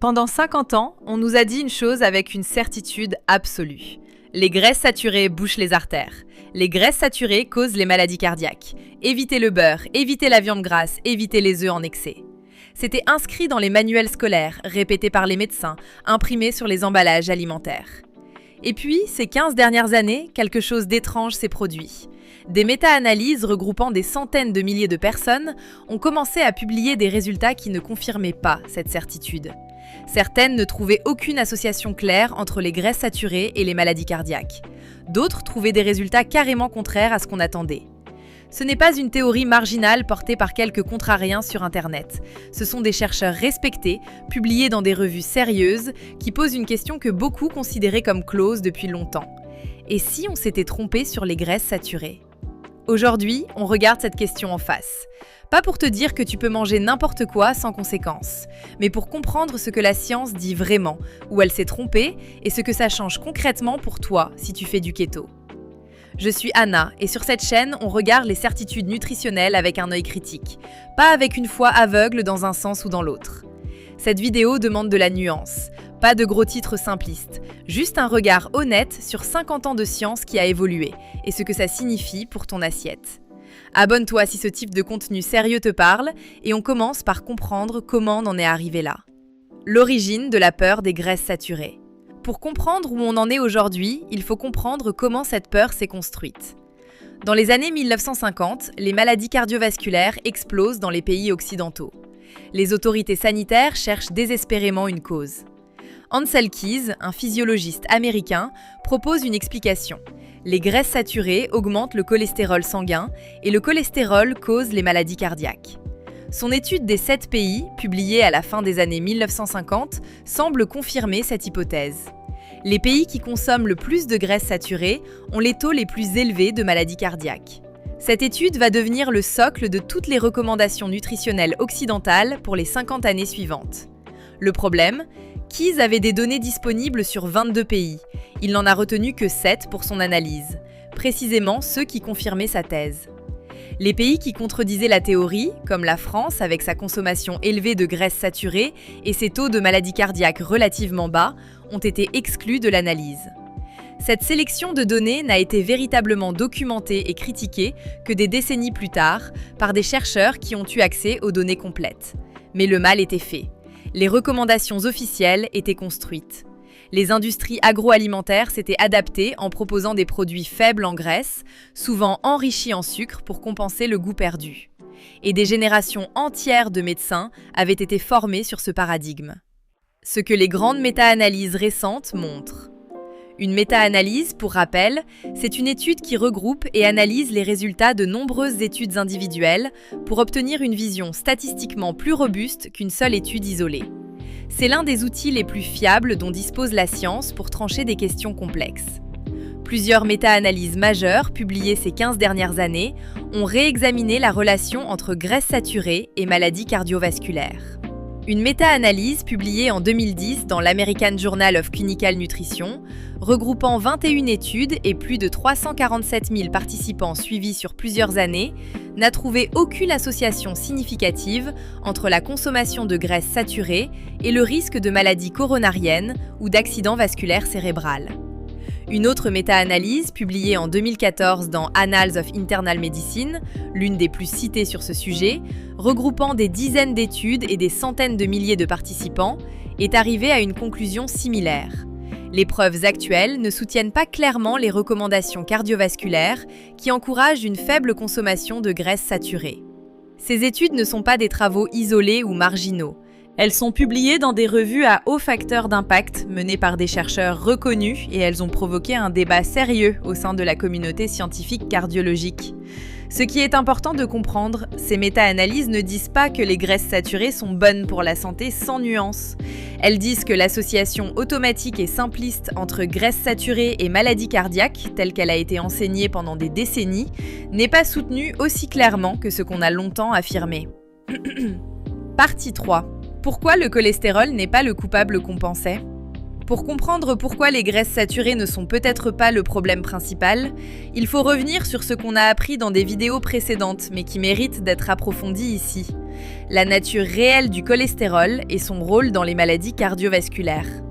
Pendant 50 ans, on nous a dit une chose avec une certitude absolue. Les graisses saturées bouchent les artères. Les graisses saturées causent les maladies cardiaques. Évitez le beurre, évitez la viande grasse, évitez les œufs en excès. C'était inscrit dans les manuels scolaires, répétés par les médecins, imprimés sur les emballages alimentaires. Et puis, ces 15 dernières années, quelque chose d'étrange s'est produit. Des méta-analyses regroupant des centaines de milliers de personnes ont commencé à publier des résultats qui ne confirmaient pas cette certitude. Certaines ne trouvaient aucune association claire entre les graisses saturées et les maladies cardiaques. D'autres trouvaient des résultats carrément contraires à ce qu'on attendait. Ce n'est pas une théorie marginale portée par quelques contrariens sur Internet. Ce sont des chercheurs respectés, publiés dans des revues sérieuses, qui posent une question que beaucoup considéraient comme close depuis longtemps. Et si on s'était trompé sur les graisses saturées ? Aujourd'hui, on regarde cette question en face. Pas pour te dire que tu peux manger n'importe quoi sans conséquence, mais pour comprendre ce que la science dit vraiment, où elle s'est trompée, et ce que ça change concrètement pour toi si tu fais du keto. Je suis Anna, et sur cette chaîne, on regarde les certitudes nutritionnelles avec un œil critique, pas avec une foi aveugle dans un sens ou dans l'autre. Cette vidéo demande de la nuance, pas de gros titres simplistes, juste un regard honnête sur 50 ans de science qui a évolué, et ce que ça signifie pour ton assiette. Abonne-toi si ce type de contenu sérieux te parle, et on commence par comprendre comment on en est arrivé là. L'origine de la peur des graisses saturées. Pour comprendre où on en est aujourd'hui, il faut comprendre comment cette peur s'est construite. Dans les années 1950, les maladies cardiovasculaires explosent dans les pays occidentaux. Les autorités sanitaires cherchent désespérément une cause. Ansel Keys, un physiologiste américain, propose une explication. Les graisses saturées augmentent le cholestérol sanguin et le cholestérol cause les maladies cardiaques. Son étude des 7 pays, publiée à la fin des années 1950, semble confirmer cette hypothèse. Les pays qui consomment le plus de graisses saturées ont les taux les plus élevés de maladies cardiaques. Cette étude va devenir le socle de toutes les recommandations nutritionnelles occidentales pour les 50 années suivantes. Le problème ? Keys avait des données disponibles sur 22 pays. Il n'en a retenu que 7 pour son analyse, précisément ceux qui confirmaient sa thèse. Les pays qui contredisaient la théorie, comme la France avec sa consommation élevée de graisses saturées et ses taux de maladies cardiaques relativement bas, ont été exclus de l'analyse. Cette sélection de données n'a été véritablement documentée et critiquée que des décennies plus tard par des chercheurs qui ont eu accès aux données complètes. Mais le mal était fait. Les recommandations officielles étaient construites. Les industries agroalimentaires s'étaient adaptées en proposant des produits faibles en graisse, souvent enrichis en sucre pour compenser le goût perdu. Et des générations entières de médecins avaient été formés sur ce paradigme. Ce que les grandes méta-analyses récentes montrent. Une méta-analyse, pour rappel, c'est une étude qui regroupe et analyse les résultats de nombreuses études individuelles pour obtenir une vision statistiquement plus robuste qu'une seule étude isolée. C'est l'un des outils les plus fiables dont dispose la science pour trancher des questions complexes. Plusieurs méta-analyses majeures, publiées ces 15 dernières années, ont réexaminé la relation entre graisses saturées et maladies cardiovasculaires. Une méta-analyse publiée en 2010 dans l'American Journal of Clinical Nutrition, regroupant 21 études et plus de 347 000 participants suivis sur plusieurs années, n'a trouvé aucune association significative entre la consommation de graisses saturées et le risque de maladies coronariennes ou d'accident vasculaire cérébral. Une autre méta-analyse, publiée en 2014 dans Annals of Internal Medicine, l'une des plus citées sur ce sujet, regroupant des dizaines d'études et des centaines de milliers de participants, est arrivée à une conclusion similaire. Les preuves actuelles ne soutiennent pas clairement les recommandations cardiovasculaires qui encouragent une faible consommation de graisses saturées. Ces études ne sont pas des travaux isolés ou marginaux. Elles sont publiées dans des revues à haut facteur d'impact menées par des chercheurs reconnus et elles ont provoqué un débat sérieux au sein de la communauté scientifique cardiologique. Ce qui est important de comprendre, ces méta-analyses ne disent pas que les graisses saturées sont bonnes pour la santé sans nuance. Elles disent que l'association automatique et simpliste entre graisses saturées et maladies cardiaques, telle qu'elle a été enseignée pendant des décennies, n'est pas soutenue aussi clairement que ce qu'on a longtemps affirmé. Partie 3. Pourquoi le cholestérol n'est pas le coupable qu'on pensait ? Pour comprendre pourquoi les graisses saturées ne sont peut-être pas le problème principal, il faut revenir sur ce qu'on a appris dans des vidéos précédentes, mais qui méritent d'être approfondies ici. La nature réelle du cholestérol et son rôle dans les maladies cardiovasculaires.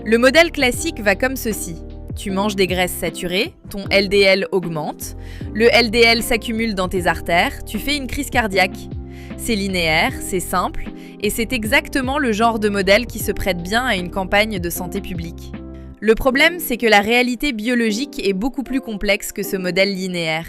Le modèle classique va comme ceci. Tu manges des graisses saturées, ton LDL augmente, le LDL s'accumule dans tes artères, tu fais une crise cardiaque. C'est linéaire, c'est simple, et c'est exactement le genre de modèle qui se prête bien à une campagne de santé publique. Le problème, c'est que la réalité biologique est beaucoup plus complexe que ce modèle linéaire.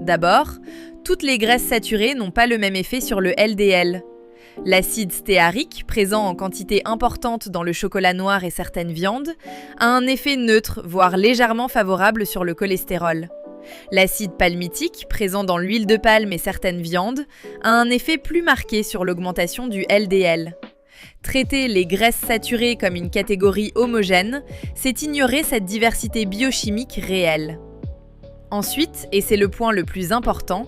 D'abord, toutes les graisses saturées n'ont pas le même effet sur le LDL. L'acide stéarique, présent en quantité importante dans le chocolat noir et certaines viandes, a un effet neutre, voire légèrement favorable sur le cholestérol. L'acide palmitique, présent dans l'huile de palme et certaines viandes, a un effet plus marqué sur l'augmentation du LDL. Traiter les graisses saturées comme une catégorie homogène, c'est ignorer cette diversité biochimique réelle. Ensuite, et c'est le point le plus important,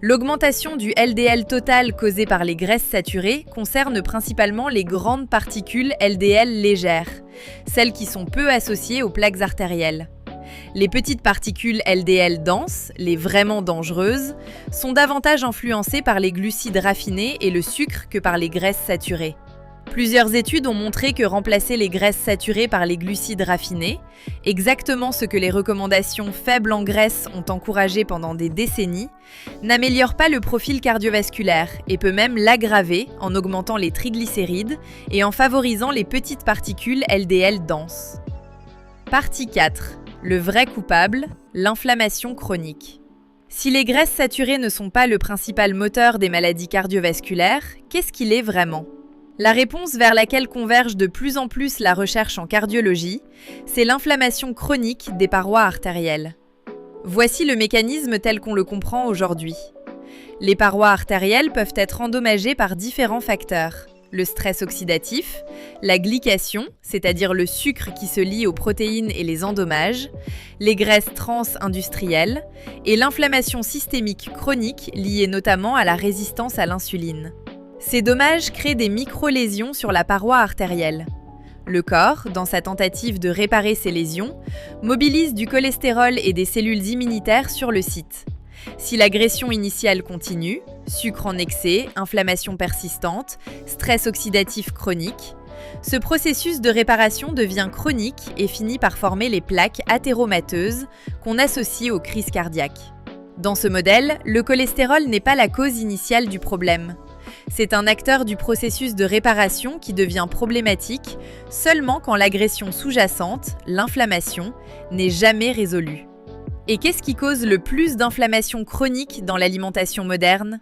l'augmentation du LDL total causée par les graisses saturées concerne principalement les grandes particules LDL légères, celles qui sont peu associées aux plaques artérielles. Les petites particules LDL denses, les vraiment dangereuses, sont davantage influencées par les glucides raffinés et le sucre que par les graisses saturées. Plusieurs études ont montré que remplacer les graisses saturées par les glucides raffinés, exactement ce que les recommandations faibles en graisse ont encouragé pendant des décennies, n'améliore pas le profil cardiovasculaire et peut même l'aggraver en augmentant les triglycérides et en favorisant les petites particules LDL denses. Partie 4. Le vrai coupable, l'inflammation chronique. Si les graisses saturées ne sont pas le principal moteur des maladies cardiovasculaires, qu'est-ce qu'il est vraiment ? La réponse vers laquelle converge de plus en plus la recherche en cardiologie, c'est l'inflammation chronique des parois artérielles. Voici le mécanisme tel qu'on le comprend aujourd'hui. Les parois artérielles peuvent être endommagées par différents facteurs. Le stress oxydatif, la glycation, c'est-à-dire le sucre qui se lie aux protéines et les endommage, les graisses trans industrielles et l'inflammation systémique chronique liée notamment à la résistance à l'insuline. Ces dommages créent des micro-lésions sur la paroi artérielle. Le corps, dans sa tentative de réparer ces lésions, mobilise du cholestérol et des cellules immunitaires sur le site. Si l'agression initiale continue, sucre en excès, inflammation persistante, stress oxydatif chronique, ce processus de réparation devient chronique et finit par former les plaques athéromateuses qu'on associe aux crises cardiaques. Dans ce modèle, le cholestérol n'est pas la cause initiale du problème. C'est un acteur du processus de réparation qui devient problématique seulement quand l'agression sous-jacente, l'inflammation, n'est jamais résolue. Et qu'est-ce qui cause le plus d'inflammation chronique dans l'alimentation moderne ?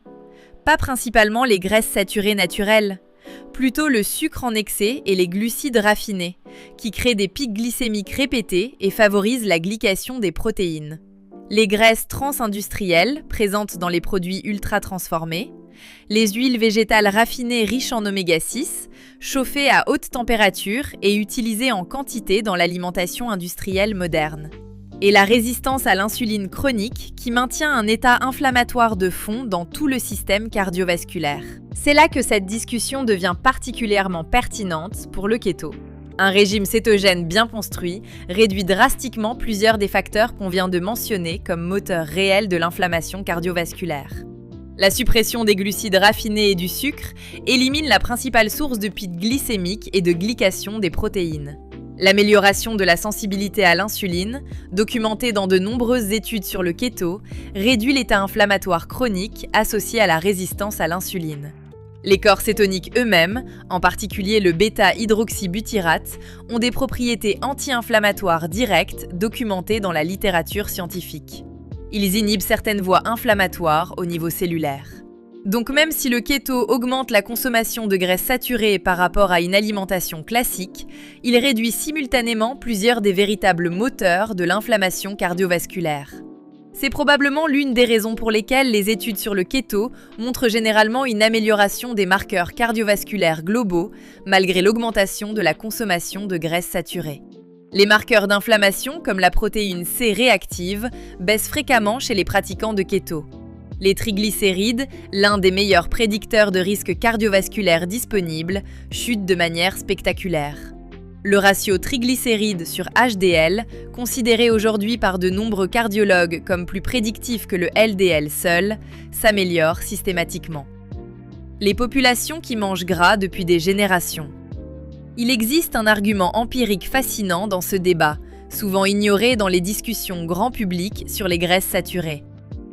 Pas principalement les graisses saturées naturelles, plutôt le sucre en excès et les glucides raffinés, qui créent des pics glycémiques répétés et favorisent la glycation des protéines. Les graisses trans-industrielles, présentes dans les produits ultra-transformés, les huiles végétales raffinées riches en oméga 6, chauffées à haute température et utilisées en quantité dans l'alimentation industrielle moderne. Et la résistance à l'insuline chronique qui maintient un état inflammatoire de fond dans tout le système cardiovasculaire. C'est là que cette discussion devient particulièrement pertinente pour le keto. Un régime cétogène bien construit réduit drastiquement plusieurs des facteurs qu'on vient de mentionner comme moteurs réels de l'inflammation cardiovasculaire. La suppression des glucides raffinés et du sucre élimine la principale source de pic glycémique et de glycation des protéines. L'amélioration de la sensibilité à l'insuline, documentée dans de nombreuses études sur le keto, réduit l'état inflammatoire chronique associé à la résistance à l'insuline. Les corps cétoniques eux-mêmes, en particulier le bêta-hydroxybutyrate, ont des propriétés anti-inflammatoires directes documentées dans la littérature scientifique. Ils inhibent certaines voies inflammatoires au niveau cellulaire. Donc même si le keto augmente la consommation de graisses saturées par rapport à une alimentation classique, il réduit simultanément plusieurs des véritables moteurs de l'inflammation cardiovasculaire. C'est probablement l'une des raisons pour lesquelles les études sur le keto montrent généralement une amélioration des marqueurs cardiovasculaires globaux malgré l'augmentation de la consommation de graisses saturées. Les marqueurs d'inflammation, comme la protéine C réactive, baissent fréquemment chez les pratiquants de keto. Les triglycérides, l'un des meilleurs prédicteurs de risque cardiovasculaire disponibles, chutent de manière spectaculaire. Le ratio triglycérides sur HDL, considéré aujourd'hui par de nombreux cardiologues comme plus prédictif que le LDL seul, s'améliore systématiquement. Les populations qui mangent gras depuis des générations. Il existe un argument empirique fascinant dans ce débat, souvent ignoré dans les discussions grand public sur les graisses saturées.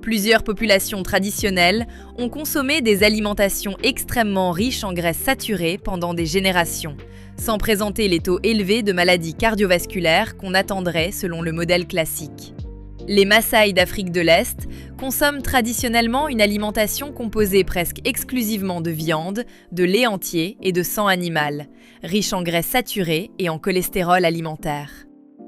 Plusieurs populations traditionnelles ont consommé des alimentations extrêmement riches en graisses saturées pendant des générations, sans présenter les taux élevés de maladies cardiovasculaires qu'on attendrait selon le modèle classique. Les Maasai d'Afrique de l'Est consomment traditionnellement une alimentation composée presque exclusivement de viande, de lait entier et de sang animal, riche en graisses saturées et en cholestérol alimentaire.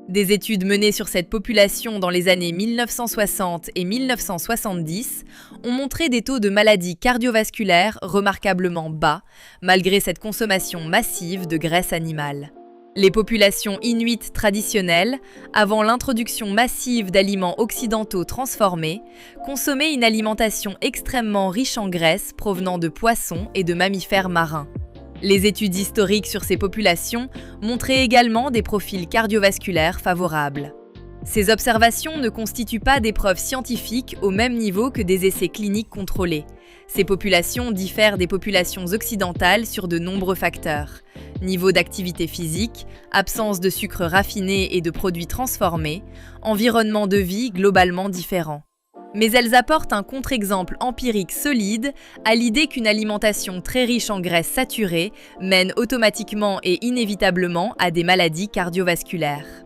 Des études menées sur cette population dans les années 1960 et 1970 ont montré des taux de maladies cardiovasculaires remarquablement bas, malgré cette consommation massive de graisse animale. Les populations inuites traditionnelles, avant l'introduction massive d'aliments occidentaux transformés, consommaient une alimentation extrêmement riche en graisses provenant de poissons et de mammifères marins. Les études historiques sur ces populations montraient également des profils cardiovasculaires favorables. Ces observations ne constituent pas des preuves scientifiques au même niveau que des essais cliniques contrôlés. Ces populations diffèrent des populations occidentales sur de nombreux facteurs. Niveau d'activité physique, absence de sucre raffiné et de produits transformés, environnement de vie globalement différent. Mais elles apportent un contre-exemple empirique solide à l'idée qu'une alimentation très riche en graisses saturées mène automatiquement et inévitablement à des maladies cardiovasculaires.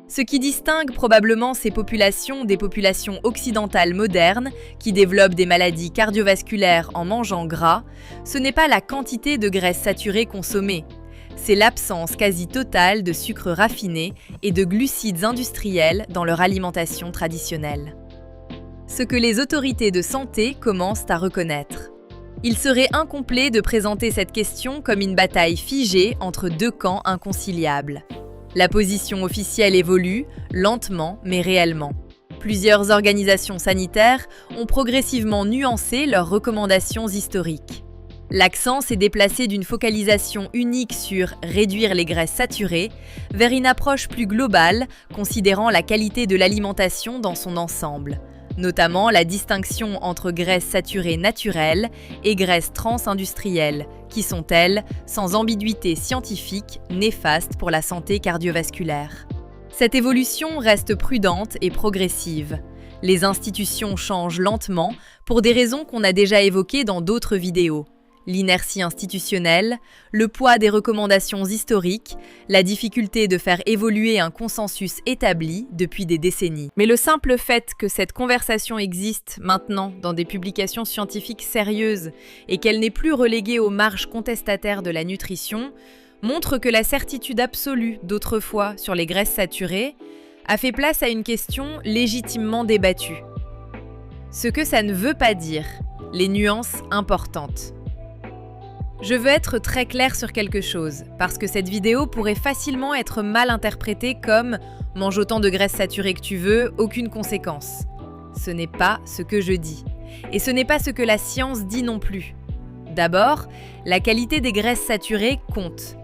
Ce qui distingue probablement ces populations des populations occidentales modernes qui développent des maladies cardiovasculaires en mangeant gras, ce n'est pas la quantité de graisses saturées consommées, c'est l'absence quasi totale de sucre raffiné et de glucides industriels dans leur alimentation traditionnelle. Ce que les autorités de santé commencent à reconnaître. Il serait incomplet de présenter cette question comme une bataille figée entre deux camps inconciliables. La position officielle évolue, lentement mais réellement. Plusieurs organisations sanitaires ont progressivement nuancé leurs recommandations historiques. L'accent s'est déplacé d'une focalisation unique sur « réduire les graisses saturées » vers une approche plus globale considérant la qualité de l'alimentation dans son ensemble, notamment la distinction entre graisses saturées naturelles et graisses trans-industrielles, qui sont, elles, sans ambiguïté scientifique, néfastes pour la santé cardiovasculaire. Cette évolution reste prudente et progressive. Les institutions changent lentement pour des raisons qu'on a déjà évoquées dans d'autres vidéos. L'inertie institutionnelle, le poids des recommandations historiques, la difficulté de faire évoluer un consensus établi depuis des décennies. Mais le simple fait que cette conversation existe maintenant dans des publications scientifiques sérieuses et qu'elle n'est plus reléguée aux marges contestataires de la nutrition montre que la certitude absolue d'autrefois sur les graisses saturées a fait place à une question légitimement débattue. Ce que ça ne veut pas dire, les nuances importantes. Je veux être très clair sur quelque chose, parce que cette vidéo pourrait facilement être mal interprétée comme « mange autant de graisses saturées que tu veux, aucune conséquence ». Ce n'est pas ce que je dis. Et ce n'est pas ce que la science dit non plus. D'abord, la qualité des graisses saturées compte.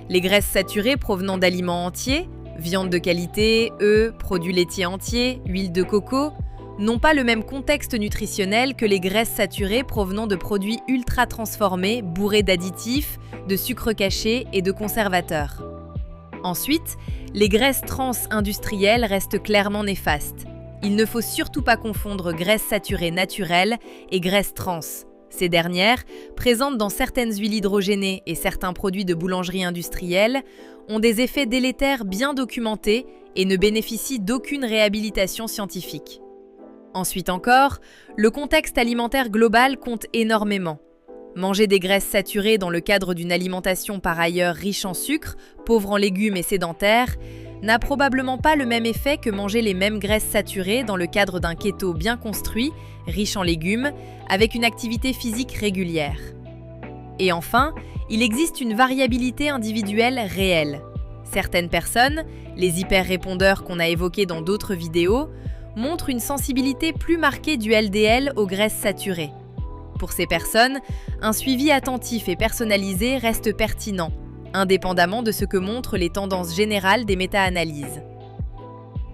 Les graisses saturées provenant d'aliments entiers, viande de qualité, œufs, produits laitiers entiers, huile de coco, n'ont pas le même contexte nutritionnel que les graisses saturées provenant de produits ultra transformés, bourrés d'additifs, de sucres cachés et de conservateurs. Ensuite, les graisses trans industrielles restent clairement néfastes. Il ne faut surtout pas confondre graisses saturées naturelles et graisses trans. Ces dernières, présentes dans certaines huiles hydrogénées et certains produits de boulangerie industrielle, ont des effets délétères bien documentés et ne bénéficient d'aucune réhabilitation scientifique. Ensuite encore, le contexte alimentaire global compte énormément. Manger des graisses saturées dans le cadre d'une alimentation par ailleurs riche en sucre, pauvre en légumes et sédentaire, n'a probablement pas le même effet que manger les mêmes graisses saturées dans le cadre d'un keto bien construit, riche en légumes, avec une activité physique régulière. Et enfin, il existe une variabilité individuelle réelle. Certaines personnes, les hyper-répondeurs qu'on a évoqués dans d'autres vidéos, montrent une sensibilité plus marquée du LDL aux graisses saturées. Pour ces personnes, un suivi attentif et personnalisé reste pertinent. indépendamment de ce que montrent les tendances générales des méta-analyses.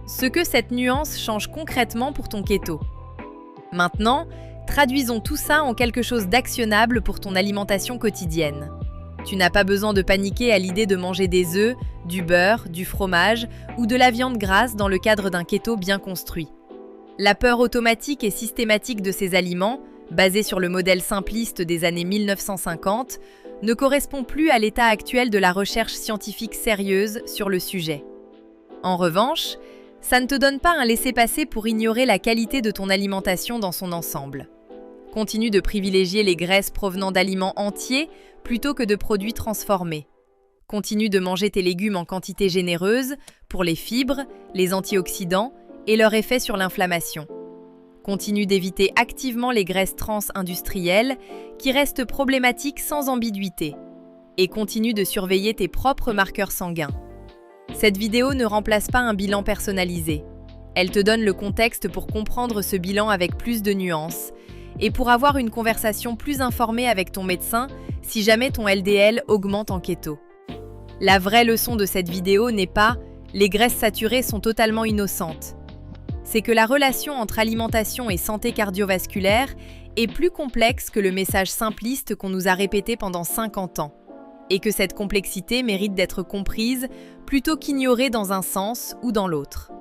Ce que cette nuance change concrètement pour ton keto. Maintenant, traduisons tout ça en quelque chose d'actionnable pour ton alimentation quotidienne. Tu n'as pas besoin de paniquer à l'idée de manger des œufs, du beurre, du fromage ou de la viande grasse dans le cadre d'un keto bien construit. La peur automatique et systématique de ces aliments, basée sur le modèle simpliste des années 1950, ne correspond plus à l'état actuel de la recherche scientifique sérieuse sur le sujet. En revanche, ça ne te donne pas un laissez-passer pour ignorer la qualité de ton alimentation dans son ensemble. Continue de privilégier les graisses provenant d'aliments entiers plutôt que de produits transformés. Continue de manger tes légumes en quantité généreuse pour les fibres, les antioxydants et leur effet sur l'inflammation. Continue d'éviter activement les graisses trans industrielles qui restent problématiques sans ambiguïté. Et continue de surveiller tes propres marqueurs sanguins. Cette vidéo ne remplace pas un bilan personnalisé. Elle te donne le contexte pour comprendre ce bilan avec plus de nuances et pour avoir une conversation plus informée avec ton médecin si jamais ton LDL augmente en keto. La vraie leçon de cette vidéo n'est pas « les graisses saturées sont totalement innocentes ». C'est que la relation entre alimentation et santé cardiovasculaire est plus complexe que le message simpliste qu'on nous a répété pendant 50 ans, et que cette complexité mérite d'être comprise plutôt qu'ignorée dans un sens ou dans l'autre.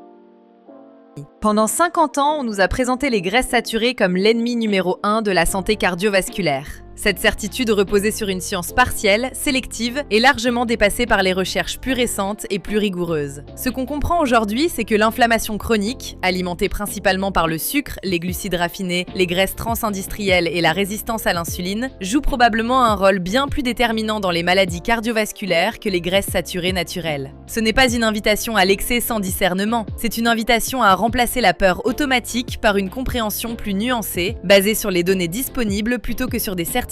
Pendant 50 ans, on nous a présenté les graisses saturées comme l'ennemi numéro 1 de la santé cardiovasculaire. Cette certitude reposait sur une science partielle, sélective et largement dépassée par les recherches plus récentes et plus rigoureuses. Ce qu'on comprend aujourd'hui, c'est que l'inflammation chronique, alimentée principalement par le sucre, les glucides raffinés, les graisses trans-industrielles et la résistance à l'insuline, joue probablement un rôle bien plus déterminant dans les maladies cardiovasculaires que les graisses saturées naturelles. Ce n'est pas une invitation à l'excès sans discernement, c'est une invitation à remplacer la peur automatique par une compréhension plus nuancée, basée sur les données disponibles plutôt que sur des certitudes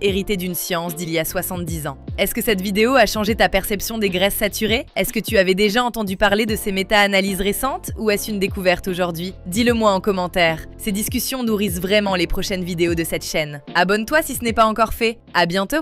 héritées d'une science d'il y a 70 ans. Est-ce que cette vidéo a changé ta perception des graisses saturées? Est-ce que tu avais déjà entendu parler de ces méta-analyses récentes ou est-ce une découverte aujourd'hui? Dis-le moi en commentaire. Ces discussions nourrissent vraiment les prochaines vidéos de cette chaîne. Abonne-toi si ce n'est pas encore fait. À bientôt!